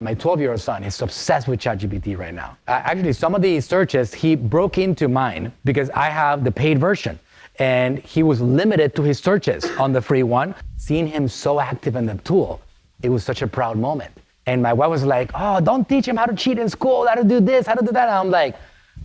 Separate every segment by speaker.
Speaker 1: My 12-year-old son is obsessed with ChatGPT right now. Actually, some of the searches, he broke into mine because I have the paid version. And he was limited to his searches on the free one. Seeing him so active in the tool, it was such a proud moment. And my wife was like, oh, don't teach him how to cheat in school, how to do this, how to do that. And I'm like,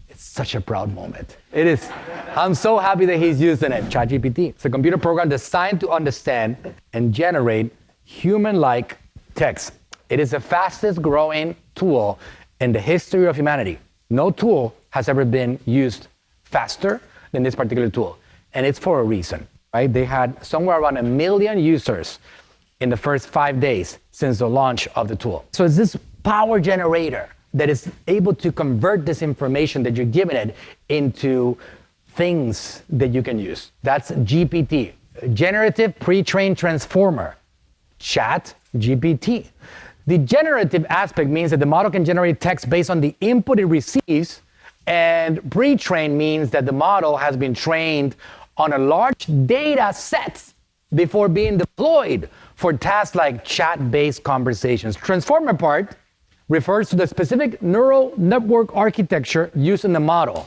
Speaker 1: it's such a proud moment. It is. I'm so happy that he's using it. ChatGPT. It's a computer program designed to understand and generate human-like text. It is the fastest growing tool in the history of humanity. No tool has ever been used faster than this particular tool. And it's for a reason, right? They had somewhere around 1 million users in the first 5 days since the launch of the tool. So it's this power generator that is able to convert this information that you're giving it into things that you can use. That's GPT, generative pre-trained transformer, ChatGPT. The generative aspect means that the model can generate text based on the input it receives, and pre-trained means that the model has been trained on a large data set before being deployed for tasks like chat-based conversations. Transformer part refers to the specific neural network architecture used in the model.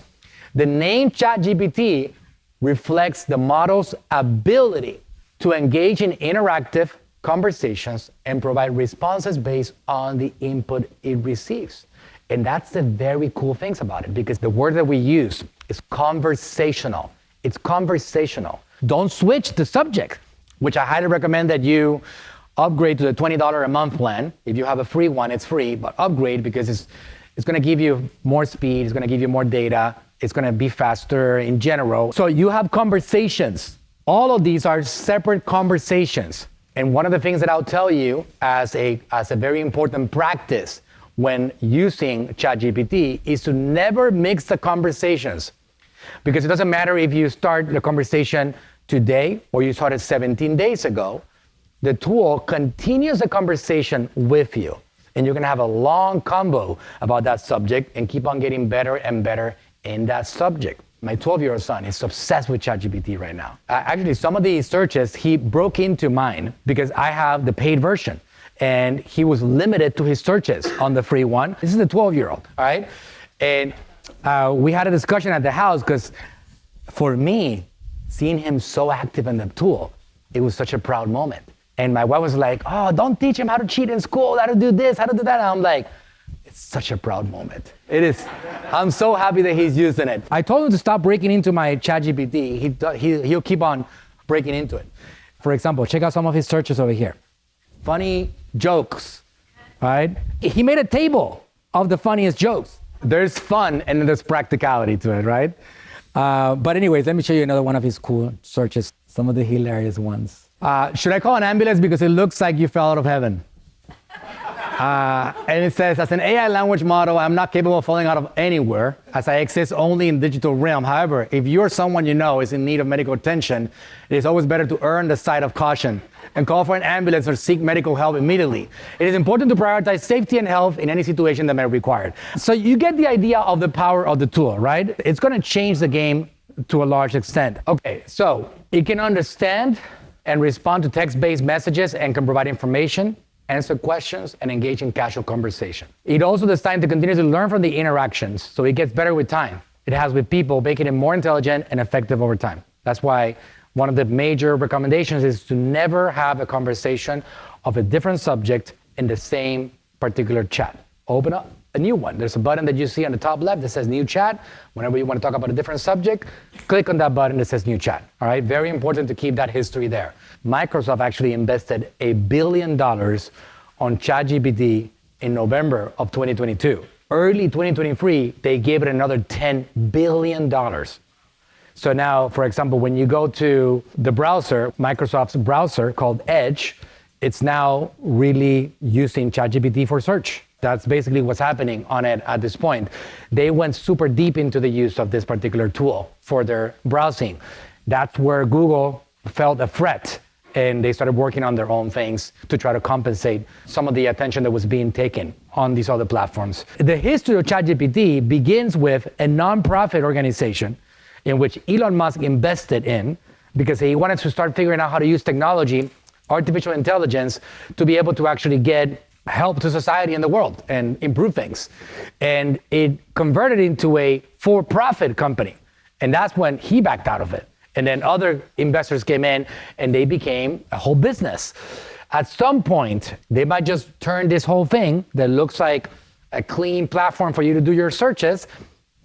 Speaker 1: The name ChatGPT reflects the model's ability to engage in interactive conversations and provide responses based on the input it receives. And that's the very cool things about it, because the word that we use is conversational. It's conversational. Don't switch the subject, which I highly recommend that you upgrade to the $20 a month plan. If you have a free one, it's free, but upgrade because it's going to give you more speed, it's going to give you more data, it's going to be faster in general. So you have conversations. All of these are separate conversations. And one of the things that I'll tell you as a very important practice when using ChatGPT is to never mix the conversations. Because it doesn't matter if you start the conversation today or you started 17 days ago, the tool continues the conversation with you. And you're gonna have a long convo about that subject and keep on getting better and better in that subject. My 12-year-old son is obsessed with ChatGPT right now. Actually, some of the searches, he broke into mine because I have the paid version. And he was limited to his searches on the free one. This is the 12-year-old, all right? And we had a discussion at the house because for me, seeing him so active in the tool, it was such a proud moment. And my wife was like, oh, don't teach him how to cheat in school, how to do this, how to do that. And I'm like, it's such a proud moment. It is. I'm so happy that he's using it. I told him to stop breaking into my ChatGPT. He'll keep on breaking into it. For example, check out some of his searches over here. Funny jokes, right? He made a table of the funniest jokes. There's fun and there's practicality to it, right? But anyways, let me show you another one of his cool searches, some of the hilarious ones. Should I call an ambulance because it looks like you fell out of heaven? And it says, as an AI language model, I'm not capable of falling out of anywhere, as I exist only in digital realm. However, if you're someone you know is in need of medical attention, it is always better to err on the side of caution and call for an ambulance or seek medical help immediately. It is important to prioritize safety and health in any situation that may be required. So you get the idea of the power of the tool, right? It's going to change the game to a large extent. Okay, so it can understand and respond to text-based messages and can provide information, answer questions, and engage in casual conversation. It also designed to continue to learn from the interactions, so it gets better with time. It has with people, making it more intelligent and effective over time. That's why one of the major recommendations is to never have a conversation of a different subject in the same particular chat. Open up a new one. There's a button that you see on the top left that says New Chat. Whenever you want to talk about a different subject, click on that button that says New Chat. All right, very important to keep that history there. Microsoft actually invested $1 billion on ChatGPT in November of 2022. Early 2023, they gave it another $10 billion. So now, for example, when you go to the browser, Microsoft's browser called Edge, it's now really using ChatGPT for search. That's basically what's happening on it at this point. They went super deep into the use of this particular tool for their browsing. That's where Google felt a threat, and they started working on their own things to try to compensate some of the attention that was being taken on these other platforms. The history of ChatGPT begins with a nonprofit organization in which Elon Musk invested in because he wanted to start figuring out how to use technology, artificial intelligence, to be able to actually get help to society and the world and improve things. And it converted into a for-profit company. And that's when he backed out of it. And then other investors came in and they became a whole business. At some point, they might just turn this whole thing that looks like a clean platform for you to do your searches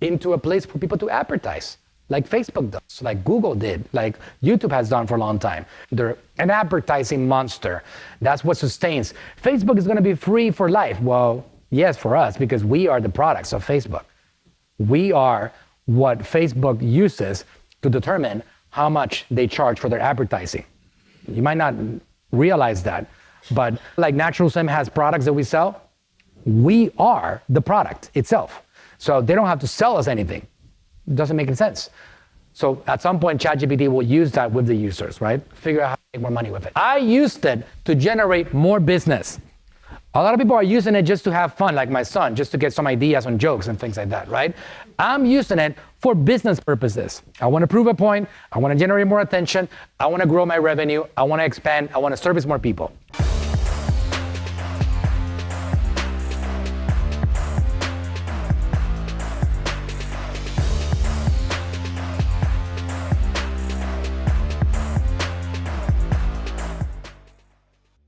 Speaker 1: into a place for people to advertise, like Facebook does, like Google did, like YouTube has done for a long time. They're an advertising monster. That's what sustains. Facebook is going to be free for life. Well, yes, for us, because we are the products of Facebook. We are what Facebook uses to determine how much they charge for their advertising. You might not realize that, but like Natural Slim has products that we sell, we are the product itself. So they don't have to sell us anything. It doesn't make any sense. So at some point, ChatGPT will use that with the users, right? Figure out how to make more money with it. I used it to generate more business. A lot of people are using it just to have fun, like my son, just to get some ideas on jokes and things like that, right? I'm using it for business purposes. I want to prove a point. I want to generate more attention. I want to grow my revenue. I want to expand. I want to service more people.